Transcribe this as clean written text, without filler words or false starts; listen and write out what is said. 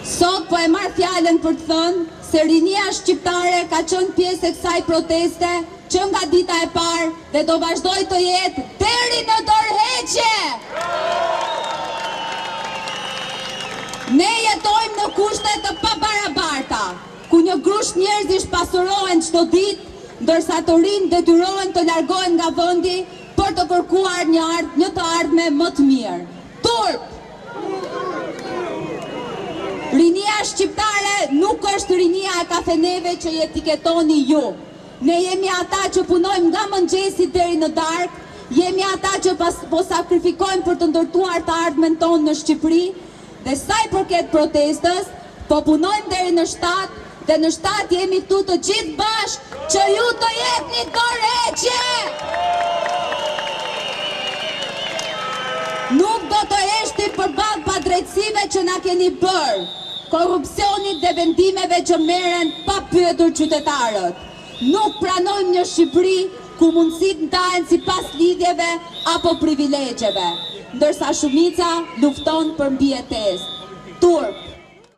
Sot po e marr fjalën për të thënë se rinia shqiptare ka qenë pjesë e kësaj proteste që nga dita e parë dhe do vazhdoj të jetë deri në dorëheqje. Ne jetojmë në kushte të pabarabarta, ku një grush njerëzish pasurohen çdo ditë, ndërsa të rinj detyrohen të largohen nga vendi për të kërkuar një të ardhme më të mirë. Turp! Rinia shqiptare nuk është rinia e kafeneve që i etiketoni ju. Ne jemi ata që punojmë nga mëngjesi deri në darkë, jemi ata që po sakrifikojmë për të ndërtuar të ardhmen tonë në Shqipëri, dhe sa i përket protestës, po punojmë deri në 7 dhe në 7 jemi këtu të gjithë bashkë që ju të jepni dorëheqje. Nuk do të heshtim përballë padrejtësive që na keni bërë, korrupsionit dhe vendimeve që merren pa pyetur qytetarët. Nuk pranojmë një Shqipëri ku mundësitë ndahen sipas lidhjeve apo privilegjeve, ndërsa shumica lufton për mbijetesë. Turp!